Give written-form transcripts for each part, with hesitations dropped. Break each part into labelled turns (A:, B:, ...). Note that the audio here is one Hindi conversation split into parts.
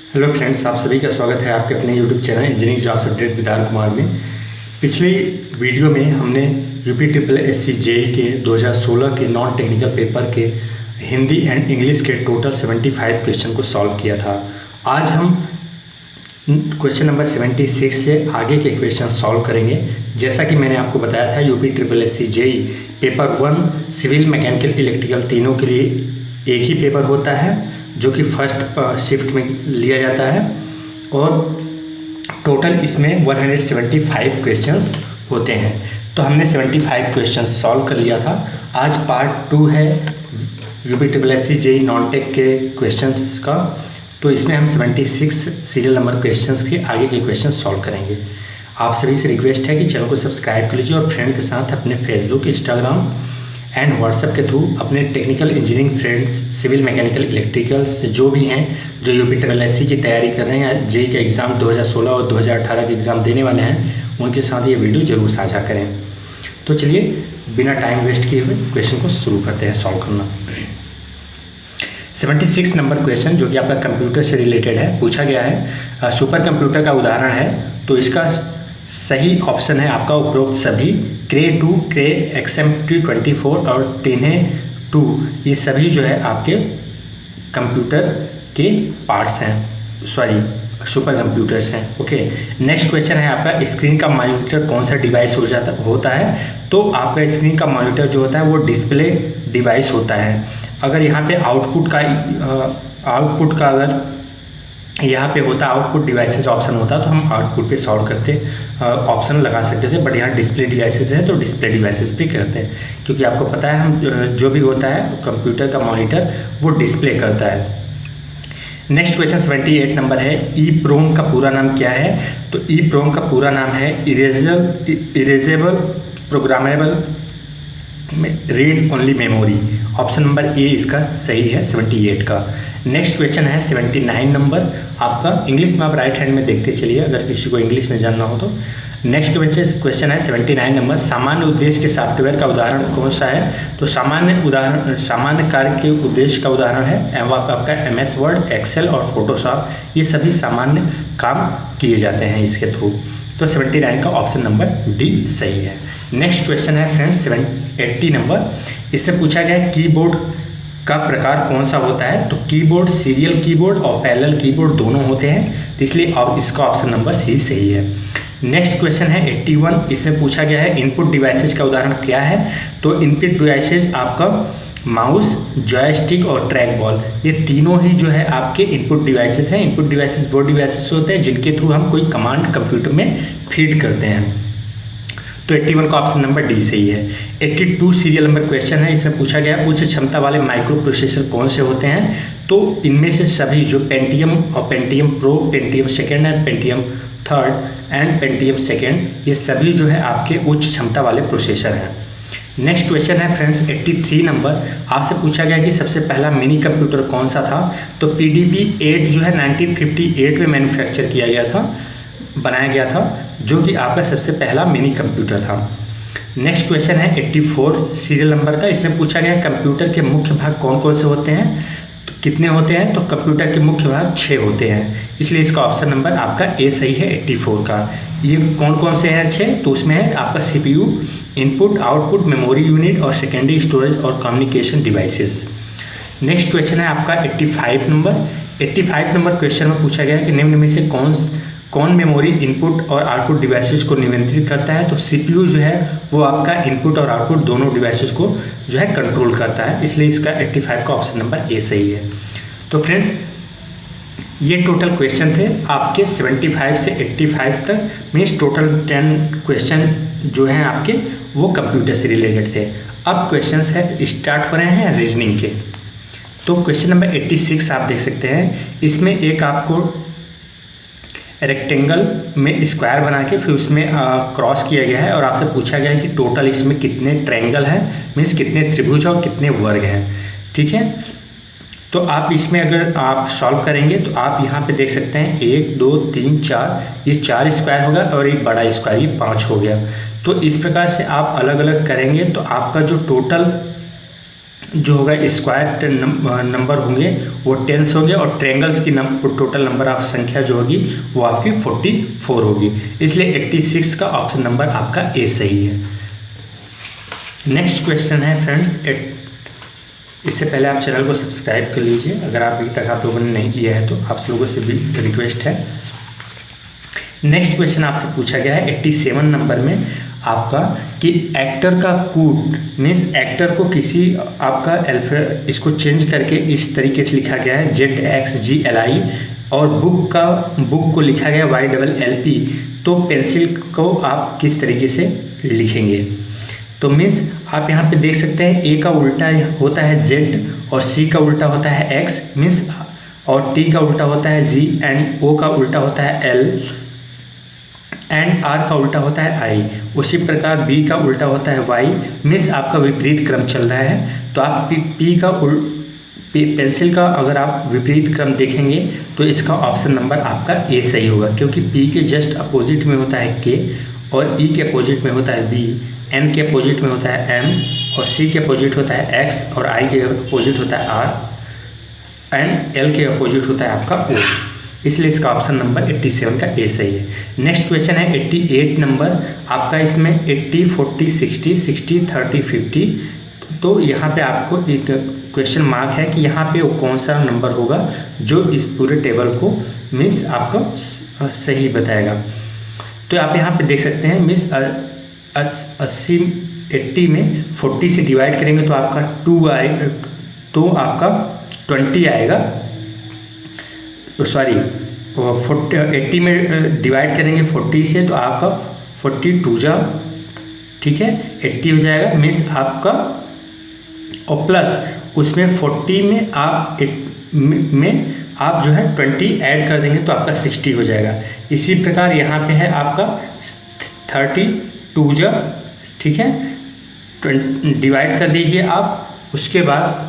A: हेलो फ्रेंड्स, आप सभी का स्वागत है आपके अपने YouTube channel engineering jobs update with R Kumar में। पिछली वीडियो में हमने यूपी ट्रिपल एससी जेई के 2016 के नॉन टेक्निकल पेपर के हिंदी एंड इंग्लिश के टोटल 75 क्वेश्चन को सॉल्व किया था। आज हम क्वेश्चन नंबर 76 से आगे के क्वेश्चन सॉल्व करेंगे। जैसा कि मैंने आपको बताया था, UP triple SC JE paper 1 civil, mechanical, electrical तीनों के लिए एक ही पेपर होता है जो कि फर्स्ट शिफ्ट में लिया जाता है और टोटल इसमें 175 क्वेश्चंस होते हैं। तो हमने 75 क्वेश्चंस सॉल्व कर लिया था। आज पार्ट 2 है UP triple SC JE non tech के क्वेश्चंस का। तो इसमें हम 76 सीरियल नंबर क्वेश्चंस के आगे के क्वेश्चन सॉल्व करेंगे। आप सभी से रिक्वेस्ट है कि चैनल को सब्सक्राइब कर लीजिए और फ्रेंड के साथ अपने फेसबुक, इंस्टाग्राम एंड व्हाट्सएप के थ्रू अपने technical engineering friends, civil, mechanical, electricals जो भी हैं, जो यूपी ट्रिपल एससी की तैयारी कर रहे हैं या जेई का एग्ज़ाम 2016 और 2018 के एग्ज़ाम देने वाले हैं, उनके साथ ये वीडियो जरूर साझा करें। तो चलिए बिना टाइम वेस्ट किए हुए क्वेश्चन को शुरू करते हैं सॉल्व करना। 76 नंबर क्वेश्चन जो कि आपका कंप्यूटर से रिलेटेड है, पूछा गया है। सुपर कंप्यूटर का उदाहरण है, तो इसका सही ऑप्शन है आपका उपरोक्त सभी। क्रे 2, क्रे XMT24 और टेने 2, ये सभी जो है आपके कंप्यूटर के पार्ट्स हैं, सॉरी सुपर कंप्यूटर्स हैं। ओके, नेक्स्ट क्वेश्चन है आपका स्क्रीन का मॉनिटर कौन सा डिवाइस होता है। तो आपका स्क्रीन का मॉनिटर जो होता है वो डिस्प्ले डिवाइस होता है। अगर यहाँ पे आउटपुट का अगर यहाँ पे होता आउटपुट डिवाइसेस ऑप्शन होता तो हम आउटपुट पे सॉल्व करते, ऑप्शन लगा सकते थे, बट यहाँ डिस्प्ले डिवाइसेस है तो डिस्प्ले डिवाइसेस पे करते हैं, क्योंकि आपको पता है हम जो भी होता है कंप्यूटर का मॉनिटर वो डिस्प्ले करता है। नेक्स्ट क्वेश्चन 78 नंबर है, EEPROM का पूरा नाम क्या है। तो EEPROM का पूरा नाम है erasable programmable read only memory. Option number A इसका सही है 78 का। नेक्स्ट क्वेश्चन है 79 नंबर आपका, इंग्लिश में आप राइट हैंड में देखते चलिए अगर किसी को इंग्लिश में जानना हो तो। नेक्स्ट क्वेश्चन है 79 नंबर, सामान्य उद्देश्य के सॉफ्टवेयर का उदाहरण कौन सा है। तो सामान्य कार्य के उद्देश्य का उदाहरण है आपका MS वर्ड, एक्सेल और फोटोशॉप। ये सभी सामान्य काम किए जाते हैं इसके थ्रू। तो 79 का ऑप्शन नंबर डी सही है। नेक्स्ट क्वेश्चन है फ्रेंड्स 80 नंबर, इससे पूछा गया है कीबोर्ड का प्रकार कौन सा होता है। तो कीबोर्ड सीरियल कीबोर्ड और पैरेलल कीबोर्ड दोनों होते हैं, तो इसलिए अब इसका ऑप्शन नंबर सी सही है। नेक्स्ट क्वेश्चन है 81, इसमें पूछा गया है इनपुट डिवाइसेज का उदाहरण क्या है। तो इनपुट डिवाइसेज आपका माउस, जॉयस्टिक और ट्रैक बॉल, ये तीनों ही जो है आपके इनपुट डिवाइसेस हैं। इनपुट डिवाइसेस वो डिवाइसेस होते हैं जिनके थ्रू हम कोई कमांड कंप्यूटर में फीड करते हैं। तो 81 का ऑप्शन नंबर डी सही है। 82 सीरियल नंबर क्वेश्चन है, इसमें पूछा गया उच्च क्षमता वाले माइक्रो प्रोसेसर कौन से होते हैं। तो इनमें से सभी जो पेंटियम और Pentium pro, Pentium second and Pentium third and Pentium second, ये सभी जो है आपके उच्च क्षमता वाले प्रोसेसर हैं। नेक्स्ट क्वेश्चन है फ्रेंड्स 83 नंबर, आपसे पूछा गया कि सबसे पहला मिनी कंप्यूटर कौन सा था। तो PDB-8 जो है 1958 में मैन्युफैक्चर किया गया था, बनाया गया था, जो कि आपका सबसे पहला मिनी कंप्यूटर था। नेक्स्ट क्वेश्चन है 84 सीरियल नंबर का, इसमें पूछा गया कंप्यूटर के मुख्य भाग कौन कौन से होते हैं। तो कितने होते हैं। तो कंप्यूटर के मुख्य भाग 6 होते हैं, इसलिए इसका ऑप्शन नंबर आपका ए सही है 84 का। ये कौन कौन से हैं 6, तो उसमें है आपका CPU, input, output, memory unit और सेकेंडरी स्टोरेज और कम्युनिकेशन डिवाइसेस। नेक्स्ट क्वेश्चन है आपका 85 नंबर। 85 नंबर क्वेश्चन में पूछा गया है कि निम्न में से कौन मेमोरी इनपुट और आउटपुट डिवाइसेस को नियंत्रित करता है। तो CPU जो है वो आपका इनपुट और आउटपुट दोनों डिवाइसेस को जो है कंट्रोल करता है, इसलिए इसका 85 का ऑप्शन नंबर ए सही है। तो फ्रेंड्स ये टोटल क्वेश्चन थे आपके 75 से 85 तक, मीन्स टोटल 10 क्वेश्चन जो हैं आपके वो कंप्यूटर से रिलेटेड थे। अब क्वेश्चन है स्टार्ट हो रहे हैं रीजनिंग के। तो क्वेश्चन नंबर 86 आप देख सकते हैं, इसमें एक आपको रेक्टेंगल में स्क्वायर बना के फिर उसमें क्रॉस किया गया है और आपसे पूछा गया है कि टोटल इसमें कितने ट्रायंगल हैं, मीन्स कितने त्रिभुज और कितने वर्ग हैं। ठीक है, तो आप इसमें अगर आप सॉल्व करेंगे तो आप यहाँ पे देख सकते हैं 1 2 3 4, ये 4 स्क्वायर होगा और एक बड़ा स्क्वायर ये 5 हो गया। तो इस प्रकार से आप अलग अलग करेंगे तो आपका जो टोटल जो होगा स्क्वायर नंबर होंगे वो 10 होंगे, और ट्रायंगल्स की टोटल नंबर ऑफ संख्या जो होगी वो आपकी 44 होगी। इसलिए 86 का ऑप्शन नंबर आपका ए सही है। नेक्स्ट क्वेश्चन है फ्रेंड्स, इससे पहले आप चैनल को सब्सक्राइब कर लीजिए अगर आप अभी तक आप लोगों ने नहीं किया है तो आप लोगों से भी रिक्वेस्ट है। नेक्स्ट क्वेश्चन आपसे पूछा गया है 87 नंबर में आपका कि एक्टर का कूट मीन्स एक्टर को किसी आपका इसको चेंज करके इस तरीके से लिखा गया है ZXGLI, और बुक को लिखा गया YLLP, तो पेंसिल को आप किस तरीके से लिखेंगे? तो मीन्स आप यहाँ पे देख सकते हैं ए का उल्टा होता है Z और C का उल्टा होता है X मीन्स, और T का उल्टा होता है G एंड O का उल्टा होता है L एंड R का उल्टा होता है I। उसी प्रकार B का उल्टा होता है Y मीन्स आपका विपरीत क्रम चल रहा है। तो आप P का पेंसिल का अगर आप विपरीत क्रम देखेंगे तो इसका ऑप्शन नंबर आपका ए सही होगा, क्योंकि P के जस्ट अपोजिट में होता है K, और E के अपोजिट में होता है V, N के अपोजिट में होता है M, और C के अपोजिट होता है X, और I के अपोजिट होता है R, एंड L के अपोजिट होता है आपका O। इसलिए इसका ऑप्शन नंबर 87 का ए सही है। नेक्स्ट क्वेश्चन है 88 नंबर आपका, इसमें 80 40 60 60 30 50। तो यहाँ पे आपको एक क्वेश्चन मार्क है कि यहाँ पे वो कौन सा नंबर होगा जो इस पूरे टेबल को मीन्स आपको सही बताएगा। तो आप यहाँ पे देख सकते हैं मीन्स 80 में 40 से डिवाइड करेंगे तो आपका 2 आएगा, तो आपका 20 आएगा, सॉरी 80 में डिवाइड करेंगे 40 से तो आपका 42 जा, ठीक है 80 हो जाएगा मीन्स आपका, और प्लस उसमें 40 में आप जो है 20 ऐड कर देंगे तो आपका 60 हो जाएगा। इसी प्रकार यहाँ पे है आपका 32 जा, ठीक है, डिवाइड कर दीजिए आप। उसके बाद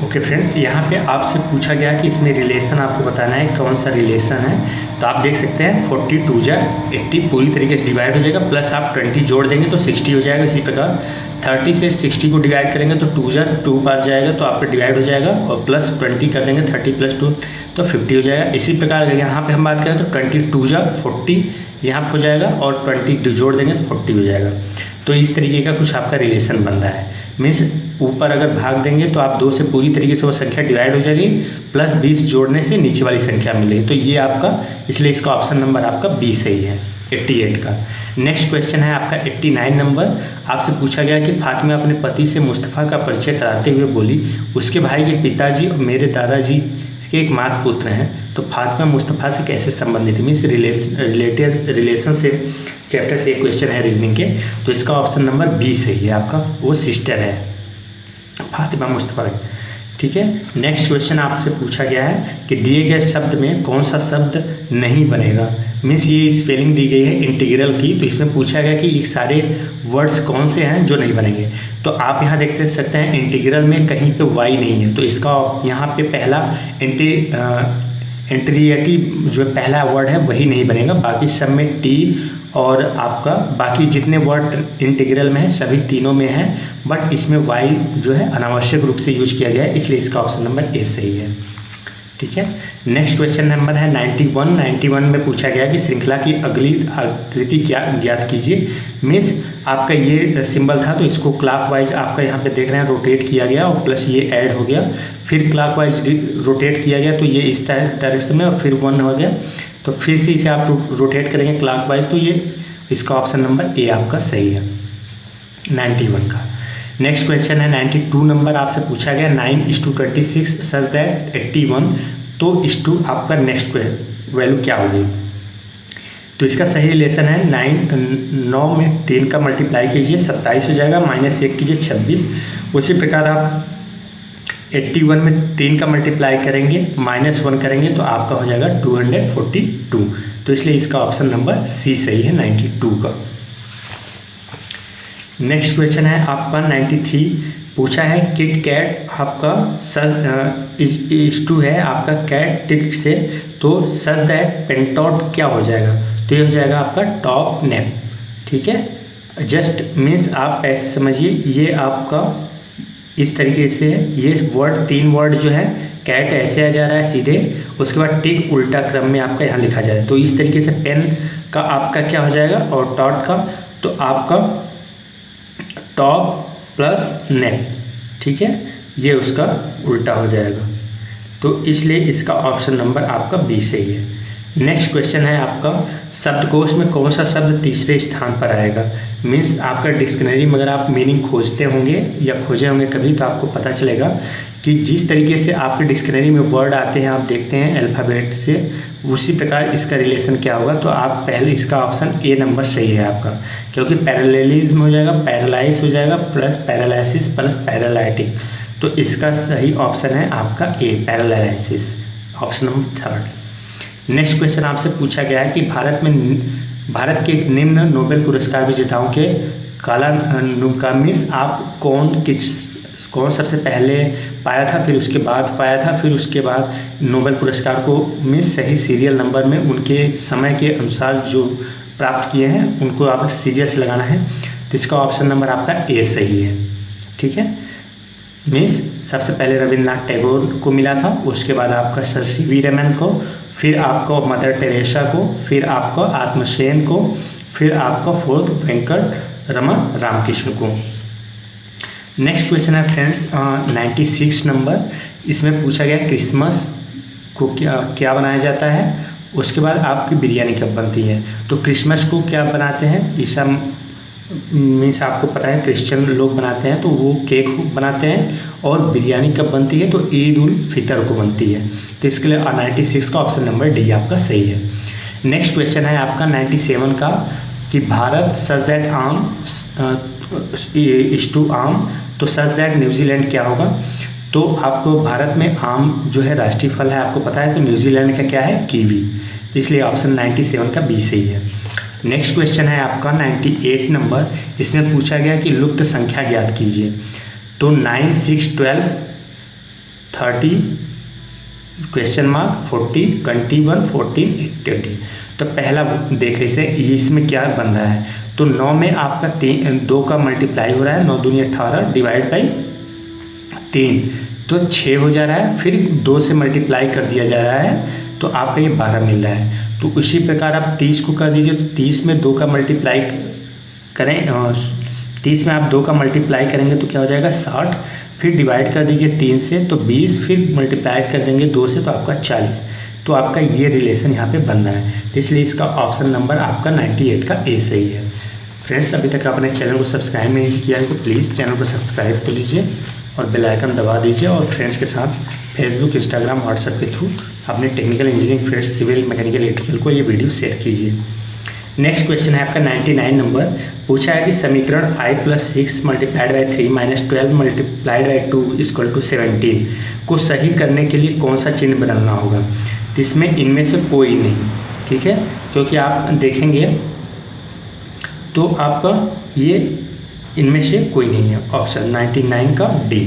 A: ओके फ्रेंड्स, यहाँ पे आपसे पूछा गया कि इसमें रिलेशन आपको बताना है कौन सा रिलेशन है। तो आप देख सकते हैं 42 जा 80 पूरी तरीके से डिवाइड हो जाएगा, प्लस आप 20 जोड़ देंगे तो 60 हो जाएगा। इसी प्रकार 30 से 60 को डिवाइड करेंगे तो 2 जा 2 बार जाएगा तो आपका डिवाइड हो जाएगा, और प्लस 20 कर देंगे 30 + 2 तो 50 हो जाएगा। इसी प्रकार अगर यहाँ पे हम बात करें तो 22 जा 40 यहाँ पर हो जाएगा, और 20 जोड़ देंगे तो 40 हो जाएगा। तो इस तरीके का कुछ आपका रिलेशन बन रहा है। मीन्स ऊपर अगर भाग देंगे तो आप 2 से पूरी तरीके से वो संख्या डिवाइड हो जाएगी, प्लस 20 जोड़ने से नीचे वाली संख्या मिलेगी। तो ये आपका, इसलिए इसका ऑप्शन नंबर आपका बी सही है 88 का। नेक्स्ट क्वेश्चन है आपका 89 नंबर, आपसे पूछा गया कि फातिमा अपने पति से मुस्तफ़ा का परिचय कराते हुए बोली उसके भाई के पिताजी और मेरे दादाजी के एक मात्र पुत्र हैं, तो फातिमा मुस्तफ़ा से कैसे संबंधित है? मीन्स रिलेशन से चैप्टर से एक क्वेश्चन है रीजनिंग के, तो इसका ऑप्शन नंबर बी सही है आपका, वो सिस्टर है फातिमा मुस्तफ़ा की, ठीक है। नेक्स्ट क्वेश्चन आपसे पूछा गया है कि दिए गए शब्द में कौन सा शब्द नहीं बनेगा? मीन्स ये स्पेलिंग दी गई है इंटीग्रल की, तो इसमें पूछा गया कि ये सारे वर्ड्स कौन से हैं जो नहीं बनेंगे। तो आप यहाँ देख सकते हैं इंटीग्रल में कहीं पे वाई नहीं है, तो इसका यहाँ पे पहला एंट्रिएटिव जो पहला वर्ड है वही नहीं बनेगा, बाकी सब में टी, और आपका बाकी जितने वर्ड इंटीग्रल में है सभी तीनों में है, बट इसमें वाई जो है अनावश्यक रूप से यूज किया गया है, इसलिए इसका ऑप्शन नंबर ए सही है, ठीक है। नेक्स्ट क्वेश्चन नंबर है 91 में पूछा गया कि श्रृंखला की अगली आकृति क्या ज्ञात कीजिए। मीन्स आपका ये सिंबल था तो इसको क्लॉकवाइज आपका यहाँ पे देख रहे हैं रोटेट किया गया, और प्लस ये ऐड हो गया, फिर क्लॉकवाइज रोटेट किया गया तो ये इस डायरेक्शन में, और फिर 1 हो गया, तो फिर से इसे आप रोटेट करेंगे क्लॉकवाइज, तो ये इसका ऑप्शन नंबर ए आपका सही है 91 का। नेक्स्ट क्वेश्चन है 92 नंबर, आपसे पूछा गया 9:26 सच दैट 81, तो इस टू आपका नेक्स्ट वैल्यू क्या होगी? तो इसका सही रिलेशन है 9 में 3 का मल्टीप्लाई कीजिए 27 हो जाएगा, -1 कीजिए 26। उसी प्रकार आप 81 में 3 का मल्टीप्लाई करेंगे -1 करेंगे तो आपका हो जाएगा 242, तो इसलिए इसका ऑप्शन नंबर सी सही है 92 का। नेक्स्ट क्वेश्चन है आपका 93, पूछा है किट कैट आपका इस टू है आपका कैट टिक से, तो सच दैट पेंटॉट क्या हो जाएगा? तो ये हो जाएगा आपका टॉप नेप, ठीक है। जस्ट मीन्स आप ऐसे समझिए ये आपका इस तरीके से ये वर्ड 3 वर्ड जो है कैट ऐसे आ जा रहा है सीधे, उसके बाद टिक उल्टा क्रम में आपका यहाँ लिखा जा रहा है। तो इस तरीके से पेन का आपका क्या हो जाएगा और टॉट का, तो आपका टॉप प्लस नेक, ठीक है, ये उसका उल्टा हो जाएगा। तो इसलिए इसका ऑप्शन नंबर आपका बी सही है। नेक्स्ट क्वेश्चन है आपका, शब्दकोश में कौन सा शब्द तीसरे स्थान पर आएगा। मीन्स आपका डिक्शनरी में अगर आप मीनिंग खोजते होंगे या खोजे होंगे कभी, तो आपको पता चलेगा कि जिस तरीके से आपके डिक्शनरी में वर्ड आते हैं, आप देखते हैं अल्फ़ाबेट से, उसी प्रकार इसका रिलेशन क्या होगा। तो आप पहले इसका ऑप्शन ए नंबर सही है आपका, क्योंकि पैरेललिज्म हो जाएगा, पैरालाइज हो जाएगा, प्लस पैरालिसिस प्लस पैरालाइटिक। तो इसका सही ऑप्शन है आपका A, paralysis, option number 3। Next question आपसे पूछा गया है कि भारत के निम्न नोबेल पुरस्कार विजेताओं के कालानुक्रमिक आप कौन सबसे पहले पाया था, फिर उसके बाद पाया था, फिर उसके बाद नोबेल पुरस्कार को में सही सीरियल नंबर में उनके समय के अनुसार जो प्राप्त किए हैं उनको आप सीरियल से लगाना है। तो इसका ऑप्शन नंबर आपका ए सही है, ठीक है। मीन्स सबसे पहले रविन्द्रनाथ टैगोर को मिला था, उसके बाद आपका सर सी.वी. रमन को, फिर आपको मदर टेरेसा को, फिर आपको आत्मसेन को, फिर आपको फोर्थ वेंकट रमन रामकृष्ण को। नेक्स्ट क्वेश्चन है फ्रेंड्स 96 नंबर। इसमें पूछा गया क्रिसमस को क्या बनाया जाता है, उसके बाद आपकी बिरयानी कब बनती है। तो क्रिसमस को क्या बनाते हैं, ईसा मीन्स आपको पता है क्रिश्चियन लोग बनाते हैं, तो वो केक बनाते हैं। और बिरयानी कब बनती है, तो ईद उल फितर को बनती है। तो इसके लिए 96 का ऑप्शन नंबर डी आपका सही है। नेक्स्ट क्वेश्चन है आपका 97 का कि भारत सच दैट आम इज टू आम, तो सच दैट न्यूजीलैंड क्या होगा। तो आपको भारत में आम जो है राष्ट्रीय फल है, आपको पता है, तो न्यूजीलैंड का क्या है, कीवी। तो इसलिए ऑप्शन 97 का बी सही है। नेक्स्ट क्वेश्चन है आपका 98 नंबर। इसमें पूछा गया कि लुप्त संख्या ज्ञात कीजिए। तो 9, 6, 12, 30, क्वेश्चन मार्क, 40, 21, 14, 20। तो पहला देख लीजिए इसमें क्या बन रहा है। तो 9 में आपका 2 का मल्टीप्लाई हो रहा है, 9 दूनी 18 डिवाइड बाई 3, तो 6 हो जा रहा है। फिर 2 से मल्टीप्लाई कर दिया जा रहा है, तो आपका ये 12 मिल रहा है। तो उसी प्रकार आप 30 को कर दीजिए, तो 30 में 2 का मल्टीप्लाई करें, 30 में आप 2 का मल्टीप्लाई करेंगे तो क्या हो जाएगा 60, फिर डिवाइड कर दीजिए 3 से तो 20, फिर मल्टीप्लाई कर देंगे 2 से तो आपका 40। तो आपका ये रिलेशन यहाँ पे बन रहा है। तो इसलिए इसका ऑप्शन नंबर आपका 98 का ए सही है। फ्रेंड्स, अभी तक आपने चैनल को सब्सक्राइब नहीं किया है तो प्लीज़ चैनल को सब्सक्राइब कर लीजिए और बेल आइकन दबा दीजिए, और फ्रेंड्स के साथ फेसबुक, इंस्टाग्राम, व्हाट्सएप के थ्रू अपने technical engineering friends, civil, mechanical, electrical को ये वीडियो शेयर कीजिए। नेक्स्ट क्वेश्चन है आपका 99 नंबर। पूछा है कि समीकरण 5 + 6 × 3 - 12 × 2 = 17 को सही करने के लिए कौन सा चिन्ह बदलना होगा। तो इसमें इनमें से कोई नहीं, ठीक है, क्योंकि आप देखेंगे तो आपका ये इनमें से कोई नहीं है, ऑप्शन 99 का डी,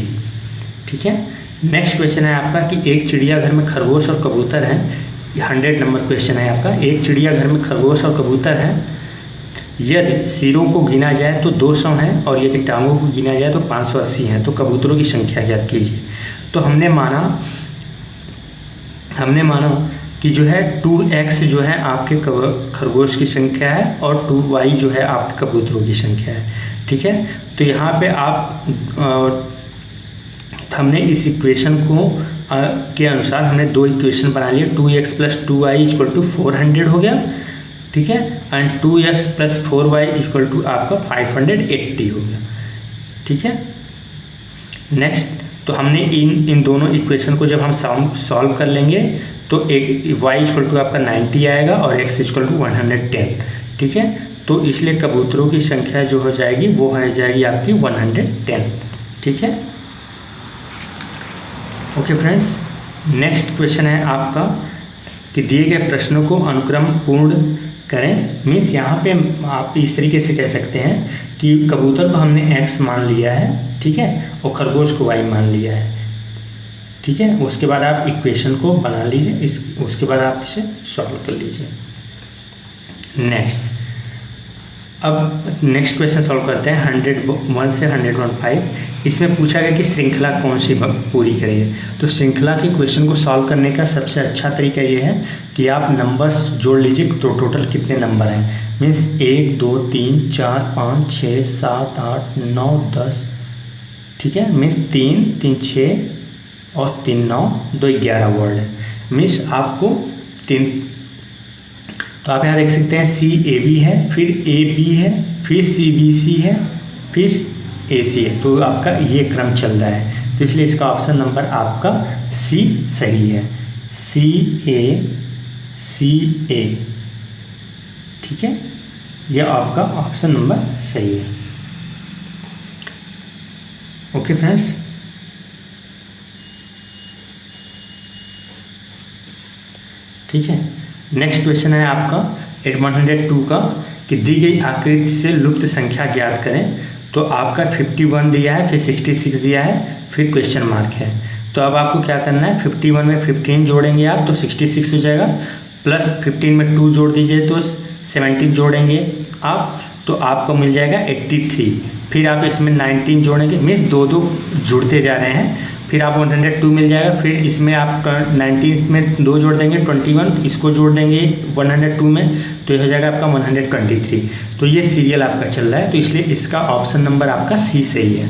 A: ठीक है। नेक्स्ट क्वेश्चन है आपका कि एक चिड़ियाघर में खरगोश और कबूतर हैं। 100 नंबर क्वेश्चन है आपका। एक चिड़ियाघर में खरगोश और कबूतर हैं, यदि सिरों को गिना जाए तो 200 हैं, और यदि टांगों को गिना जाए तो 580 हैं। तो कबूतरों की संख्या ज्ञात कीजिए। तो हमने माना कि जो है 2x जो है आपके खरगोश की संख्या है और 2y जो है आपके कबूतरों की संख्या है, ठीक है। तो यहाँ पे हमने इस इक्वेशन को के अनुसार हमने 2 इक्वेशन बना लिए। 2x + 2y = 400 हो गया, ठीक है, एंड 2x + 4y = आपका 580 हो गया, ठीक है। नेक्स्ट, तो हमने इन दोनों इक्वेशन को जब हम सॉल्व कर लेंगे तो एक y = आपका 90 आएगा और x = 110, ठीक है। तो इसलिए कबूतरों की संख्या जो हो जाएगी वो हो जाएगी आपकी 110, ठीक है। ओके फ्रेंड्स, नेक्स्ट क्वेश्चन है आपका कि दिए गए प्रश्नों को अनुक्रम पूर्ण करें। मीन्स यहाँ पे आप इस तरीके से कह सकते हैं कि कबूतर को हमने x मान लिया है, ठीक है, और खरगोश को y मान लिया है, ठीक है। उसके बाद आप इक्वेशन को बना लीजिए, उसके बाद आप इसे सॉल्व कर लीजिए। नेक्स्ट, अब नेक्स्ट क्वेश्चन सॉल्व करते हैं 101 से 115। इसमें पूछा गया कि श्रृंखला कौन सी पूरी करेगी। तो श्रृंखला के क्वेश्चन को सॉल्व करने का सबसे अच्छा तरीका ये है कि आप नंबर्स जोड़ लीजिए। तो टोटल कितने नंबर हैं, मीन्स 1 2 3 4 5 6 7 8 9 10, ठीक है। मीन्स 3 3 6 और 3 9 2 11 वर्ड है। मीन्स आपको 3, तो आप यहाँ देख सकते हैं CAB है, फिर AB है, फिर CBC है, फिर AC है। तो आपका ये क्रम चल रहा है, तो इसलिए इसका ऑप्शन नंबर आपका C सही है। CA, ठीक है, यह आपका ऑप्शन नंबर सही है। ओके फ्रेंड्स, ठीक है। नेक्स्ट क्वेश्चन है आपका 102 का कि दी गई आकृति से लुप्त संख्या ज्ञात करें। तो आपका 51 दिया है, फिर 66 दिया है, फिर क्वेश्चन मार्क है। तो अब आपको क्या करना है, 51 में 15 जोड़ेंगे आप तो 66 हो जाएगा, प्लस 15 में 2 जोड़ दीजिए तो 17 जोड़ेंगे आप, तो आपको मिल जाएगा 83। फिर आप इसमें 19 जोड़ेंगे, मीन्स 2 जुड़ते जा रहे हैं। फिर आप 102 मिल जाएगा, फिर इसमें आप 19 में 2 जोड़ देंगे 21, इसको जोड़ देंगे 102 में, तो ये हो जाएगा आपका 123। तो ये सीरियल आपका चल रहा है, तो इसलिए इसका ऑप्शन नंबर आपका C सही है।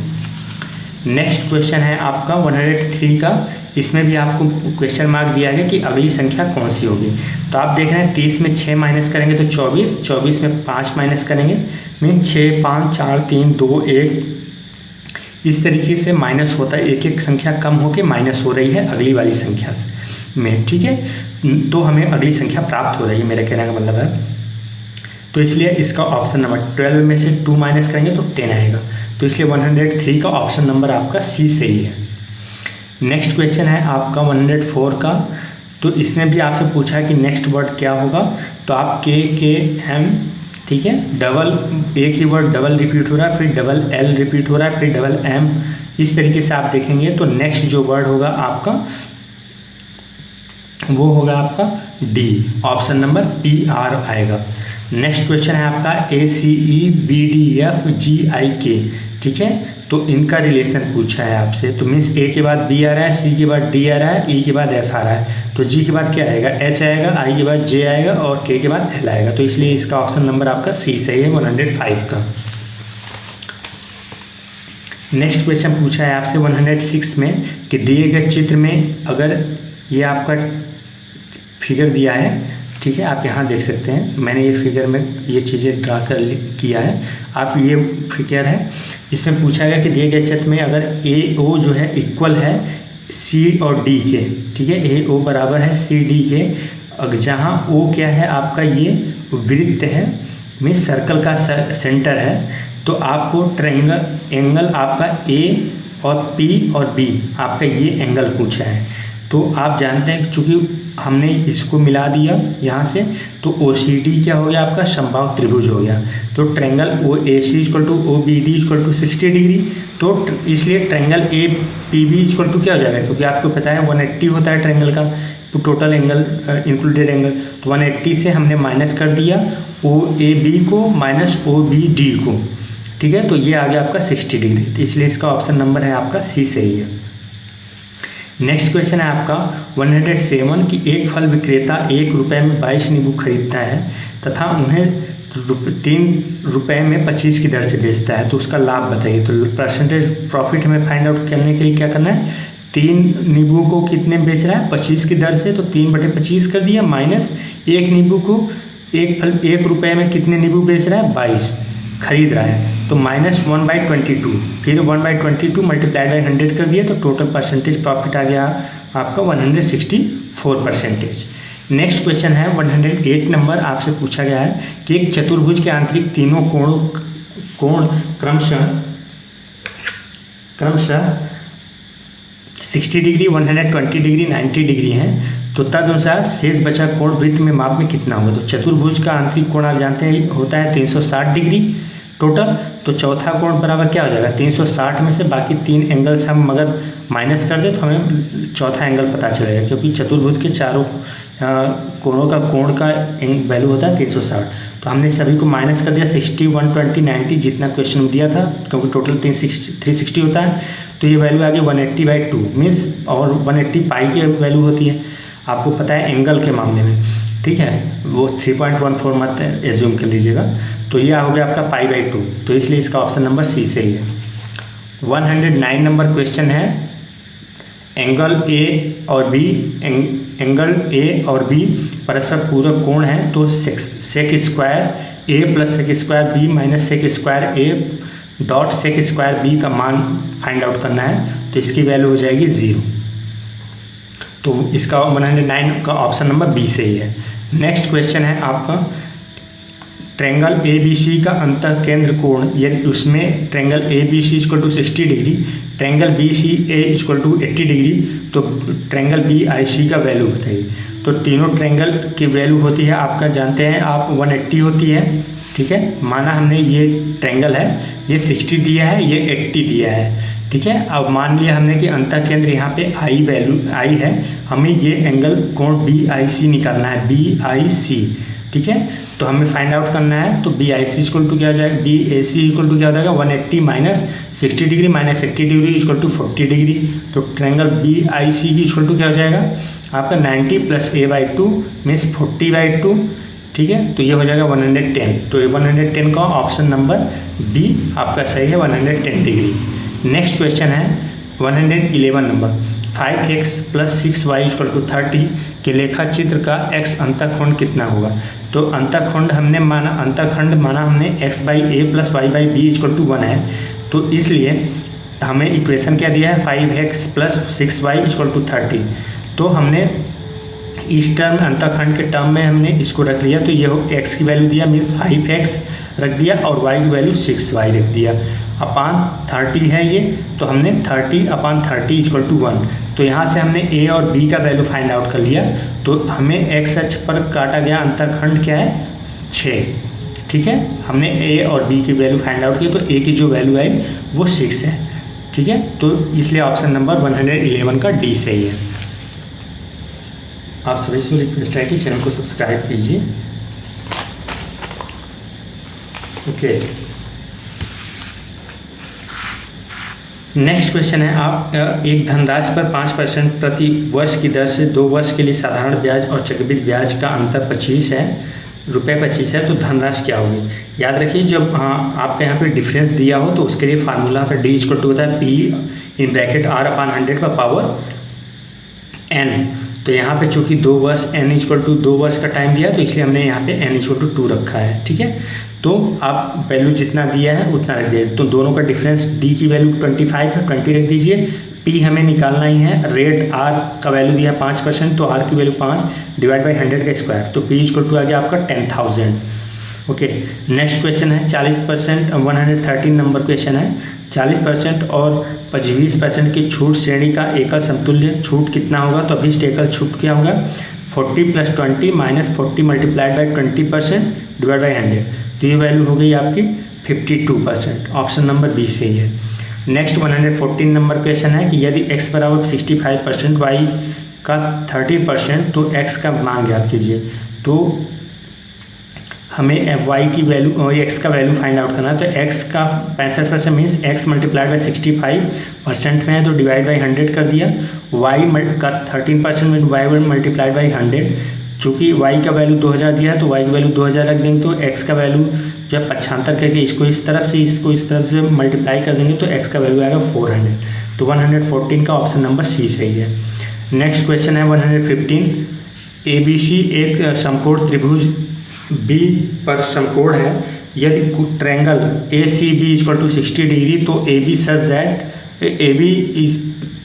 A: नेक्स्ट क्वेश्चन है आपका 103 का। इसमें भी आपको क्वेश्चन मार्क दिया गया कि अगली संख्या कौन सी होगी। तो आप देख रहे हैं 30 में 6 माइनस करेंगे तो 24, 24 में 5 माइनस करेंगे, मीन 6 5 4 3 2 1, इस तरीके से माइनस होता है, एक एक संख्या कम होकर माइनस हो रही है अगली वाली संख्या में, ठीक है। तो हमें अगली संख्या प्राप्त हो रही है, मेरा कहने का मतलब है। तो इसलिए इसका ऑप्शन नंबर 12 में से 2 माइनस करेंगे तो 10 आएगा, तो इसलिए 103 का ऑप्शन नंबर आपका C सही है। नेक्स्ट क्वेश्चन है आपका 104 का। तो इसमें भी आपसे पूछा है कि नेक्स्ट वर्ड क्या होगा। तो आप KM, ठीक है, डबल, एक ही वर्ड डबल रिपीट हो रहा है, फिर डबल L रिपीट हो रहा है, फिर डबल M, इस तरीके से आप देखेंगे। तो नेक्स्ट जो वर्ड होगा आपका वो होगा आपका D, ऑप्शन नंबर PR आएगा। नेक्स्ट क्वेश्चन है आपका ACEBDFGIK, ठीक है। तो इनका रिलेशन पूछा है आपसे। तो मीन्स A के बाद B आ रहा है, C के बाद D आ रहा है, E के बाद F आ रहा है, तो G के बाद क्या आएगा, H आएगा, I के बाद J आएगा और K के बाद L आएगा। तो इसलिए इसका ऑप्शन नंबर आपका C सही है 105 का। नेक्स्ट क्वेश्चन पूछा है आपसे 106 में कि दिए गए चित्र में अगर ये आपका फिगर दिया है, ठीक है, आप यहाँ देख सकते हैं, मैंने ये फिगर में ये चीज़ें ड्रा कर किया है। आप ये फिगर है, इसमें पूछा गया कि दिए गए चित्र में अगर AO जो है इक्वल है C और D के, ठीक है, AO बराबर है CD के, अगर जहाँ O क्या है आपका ये वृत्त है, मीन्स सर्कल का सेंटर है, तो आपको ट्रायंगल एंगल आपका A और P और B आपका ये एंगल पूछा है। तो आप जानते हैं कि चूँकि हमने इसको मिला दिया यहाँ से, तो OCD क्या हो गया आपका समबाहु त्रिभुज हो गया। तो triangle OAC equal to OBD equal to 60 degree, तो इसलिए ट्रायंगल APB इक्वल टू क्या हो जाएगा, क्योंकि आपको पता है 180 होता है ट्रायंगल का तो टोटल एंगल इंक्लूडेड एंगल, तो 180 से हमने माइनस कर दिया OAB को माइनस OBD को, ठीक है। तो ये आ गया आपका 60 डिग्री, तो इसलिए इसका ऑप्शन नंबर है आपका C सही है। नेक्स्ट क्वेश्चन है आपका 107 कि एक फल विक्रेता 1 रुपये में 22 नींबू खरीदता है तथा उन्हें 3 रुपये में 25 की दर से बेचता है, तो उसका लाभ बताइए। तो परसेंटेज प्रॉफिट हमें फाइंड आउट करने के लिए क्या करना है, 3 नींबू को कितने बेच रहा है 25 की दर से, तो 3/25 कर दिया, माइनस 1 नींबू को एक फल 1 रुपये में कितने नींबू बेच रहा है 22 खरीद रहा है, तो माइनस 1/22, फिर 1/22 मल्टीप्लाइड बाई 100 कर दिया, तो टोटल परसेंटेज प्रॉफिट आ गया आपका 164%। नेक्स्ट क्वेश्चन है 108 नंबर, आपसे पूछा गया है कि एक चतुर्भुज के आंतरिक तीनों कोण क्रमशः 60 डिग्री, 120 डिग्री, 90 डिग्री हैं, तो तदनुसार शेष बचा कोण वृत्त में माप में कितना होगा। तो चतुर्भुज का आंतरिक कोण आप जानते हैं होता है 360 डिग्री टोटल, तो चौथा कोण बराबर क्या हो जाएगा 360 में से बाकी 3 एंगल्स हम अगर माइनस कर दें तो हमें चौथा एंगल पता चलेगा, क्योंकि चतुर्भुज के चारों कोणों का कोण का वैल्यू होता है 360। तो हमने सभी को माइनस कर दिया 60, 120, 90 जितना क्वेश्चन में दिया था, क्योंकि टोटल 360 होता है। तो ये वैल्यू आ गई 180/2 मीन्स, और 180 पाई की वैल्यू होती है, आपको पता है एंगल के मामले में, ठीक है, वो 3.14 मत एज्यूम कर लीजिएगा। तो ये हो गया आपका पाई/2, तो इसलिए इसका ऑप्शन नंबर सी सही है। 109 नंबर क्वेश्चन है, एंगल ए और बी परस्पर पूरक कोण है, तो sec square A plus sec square B minus sec square A dot sec square B का मान फाइंड आउट करना है। तो इसकी वैल्यू हो जाएगी 0। तो इसका 109 का ऑप्शन नंबर बी सही है। नेक्स्ट क्वेश्चन है आपका, ट्रेंगल ए बी सी का अंतः केंद्र कोण, यदि उसमें triangle A B C equal to 60 degree, triangle B C A equal to 80 degree, तो ट्रेंगल बी आई सी का वैल्यू बताइए। तो तीनों ट्रेंगल की वैल्यू होती है, आपका जानते हैं आप 180 होती है, ठीक है। माना हमने ये ट्रेंगल है, ये 60 दिया है, ये 80 दिया है, ठीक है। अब मान लिया हमने कि अंतः केंद्र यहाँ पे आई वैल्यू आई है, हमें ये एंगल कोण बी आई सी निकालना है, बी आई सी, ठीक है। तो हमें फाइंड आउट करना है, तो B I C equal to क्या हो जाएगा, B A C equal to क्या हो जाएगा 180 minus 60 degree minus 80 degree equal to 40 degree. तो ट्रेंगल बी आई सी की इक्वल टू क्या हो जाएगा आपका 90 प्लस a/2 मीन्स 40/2, ठीक है। तो ये हो जाएगा 110। तो 110 का ऑप्शन नंबर बी आपका सही है, 110 डिग्री। नेक्स्ट क्वेश्चन है 111 number, 5x plus 6y equal to 30 के लेखा चित्र का x अंतःखंड कितना होगा। तो अंतःखंड हमने माना, अंतःखंड माना हमने x/a plus y/b equal to 1 है। तो इसलिए हमें इक्वेशन क्या दिया है 5x plus 6y equal to 30। तो हमने इस टर्म अंतःखंड के टर्म में हमने इसको रख लिया, तो ये x की वैल्यू दिया मीन्स 5x रख दिया और y की वैल्यू 6y रख दिया, अपान 30 है ये, तो हमने 30/30 इक्वल टू 1। तो यहाँ से हमने a और b का वैल्यू फाइंड आउट कर लिया। तो हमें x अक्ष पर काटा गया अंतःखंड क्या है 6, ठीक है। हमने a और b की वैल्यू फाइंड आउट की, तो a की जो वैल्यू आई वो 6 है, ठीक है। तो इसलिए ऑप्शन नंबर 111 का डी सही है। आप सभी से रिक्वेस्ट है कि चैनल को सब्सक्राइब कीजिए। ओके, नेक्स्ट क्वेश्चन है, आप एक धनराशि पर 5% प्रति वर्ष की दर से 2 वर्ष के लिए साधारण ब्याज और चक्रवृद्धि ब्याज का अंतर 25 है, रुपये 25 है, तो धनराशि क्या होगी। याद रखिए जब आपके यहाँ पे डिफरेंस दिया हो तो उसके लिए फार्मूला होता है डी इक्वल टू होता है पी इन ब्रैकेट r/100 का पावर n। तो यहाँ पे चूंकि 2 वर्ष n इक्वल टू 2 वर्ष का टाइम दिया, तो इसलिए हमने यहाँ पे n इक्वल टू 2 रखा है, ठीक है। तो आप वैल्यू जितना दिया है उतना रख दीजिए। तो दोनों का डिफरेंस d की वैल्यू 25 है, 20 रख दीजिए। p हमें निकालना ही है, रेट r का वैल्यू दिया 5%, तो r की वैल्यू 5 डिवाइड बाई 100 का स्क्वायर, तो p इक्वल टू आ गया आपका 10,000। ओके, नेक्स्ट क्वेश्चन है 40%, 113 नंबर क्वेश्चन है। 40% और 25% की छूट श्रेणी का एकल समतुल्य छूट कितना होगा। तो अभी एकल छूट क्या होगा 40 + 20 minus 40 multiplied by 20% divide by 100। तो ये वैल्यू हो गई आपकी 52%। ऑप्शन नंबर बी सही है। नेक्स्ट 114 नंबर क्वेश्चन है कि यदि x बराबर 65%, y का 30%, तो x का मान ज्ञात कीजिए। तो हमें y की वैल्यू x का वैल्यू फाइंड आउट करना है। तो x का 65% मीन्स x मल्टीप्लाइड बाई 65% में है, तो डिवाइड बाई 100 कर दिया। y का 13% में y मल्टीप्लाइड बाई 100, चूँकि y का वैल्यू 2000 दिया है तो y की वैल्यू 2000 रख देंगे। तो x का वैल्यू जब 75 करके इसको इस तरफ से इसको इस तरफ से मल्टीप्लाई कर देंगे तो x का वैल्यू आएगा 400। तो 114 का ऑप्शन नंबर सी सही है। नेक्स्ट क्वेश्चन है 115, ABC एक समकोण त्रिभुज B पर समकोण है। यदि triangle ACB equal to 60 degree, तो AB such that AB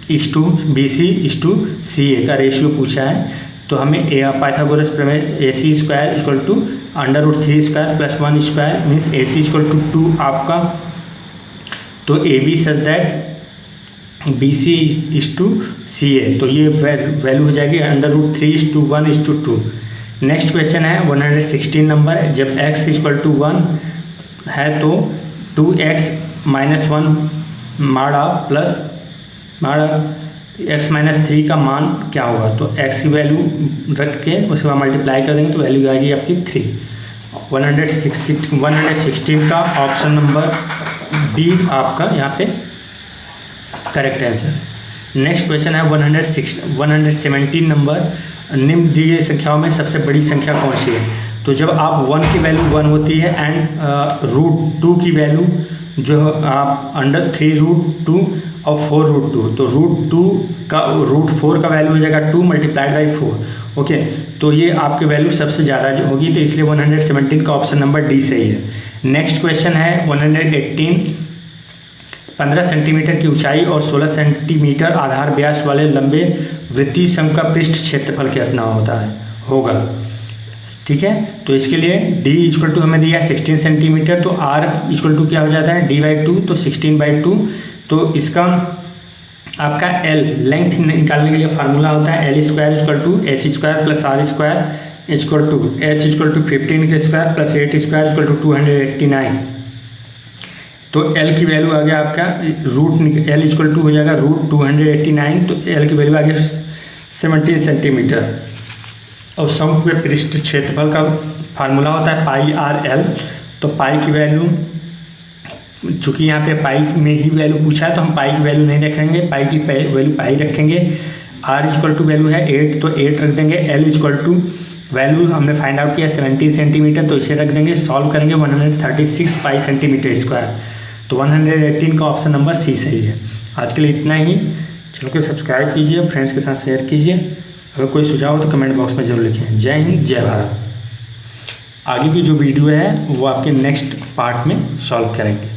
A: is to BC is to CA का रेशियो पूछा है। तो हमें पाइथागोरस प्रमेय AC square equal to √3 square plus 1 square means AC equal to 2 आपका। तो AB such that BC is to CA, तो ये वैल्यू हो जाएगी √3 = 1 = 2। नेक्स्ट क्वेश्चन है 116 नंबर, जब x इक्वल टू 1 है तो 2x - 1 माड़ा प्लस माड़ा x - 3 का मान क्या होगा। तो x की वैल्यू रख के उसके बाद मल्टीप्लाई कर देंगे तो वैल्यू आएगी आपकी 3। 116 का ऑप्शन नंबर बी आपका यहाँ पे करेक्ट आंसर। नेक्स्ट क्वेश्चन है 117 नंबर, निम्न दी गई संख्याओं में सबसे बड़ी संख्या कौन सी है। तो जब आप 1 की वैल्यू 1 होती है एंड √2 की वैल्यू जो आप अंडर 3√2 और 4√2, तो √2 का √4 का वैल्यू हो जाएगा 2 मल्टीप्लाइड बाई 4। ओके, तो ये आपकी वैल्यू सबसे ज़्यादा जो होगी, तो इसलिए 117 का ऑप्शन नंबर डी सही है। नेक्स्ट क्वेश्चन है 118, 15 सेंटीमीटर की ऊंचाई और 16 सेंटीमीटर आधार व्यास वाले लंबे वृत्तीय शंकु का पृष्ठ क्षेत्रफल कितना होगा। ठीक है, तो इसके लिए d इक्वल टू हमें दिया है 16 सेंटीमीटर, तो r इक्वल टू क्या हो जाता है d/2, तो 16/2। तो इसका आपका l लेंथ निकालने के लिए फार्मूला होता है L² equal to h² plus r² equal to h equal to 15 के स्क्वायर प्लस 8² इक्वल टू 289। तो L की वैल्यू आ गया आपका L इक्वल टू हो जाएगा √289, तो L की वैल्यू आ गया 17 सेंटीमीटर। और शंकु के पृष्ठ क्षेत्रफल का फार्मूला होता है πr/l, तो पाई की वैल्यू, चूँकि यहाँ पे पाई में ही वैल्यू पूछा है तो हम पाई की वैल्यू नहीं रखेंगे, पाई की वैल्यू पाई रखेंगे। r इक्वल टू वैल्यू है 8, तो 8 रख देंगे। L इक्वल टू वैल्यू हमने फाइंड आउट किया 17 सेंटीमीटर, तो इसे रख देंगे। सॉल्व करेंगे 136 पाई सेंटीमीटर स्क्वायर, तो 118 का ऑप्शन नंबर सी सही है। आज के लिए इतना ही। चलो को सब्सक्राइब कीजिए, फ्रेंड्स के साथ शेयर कीजिए। अगर कोई सुझाव हो तो कमेंट बॉक्स में जरूर लिखें। जय हिंद, जय भारत। आगे की जो वीडियो है वो आपके नेक्स्ट पार्ट में सॉल्व करेंगे।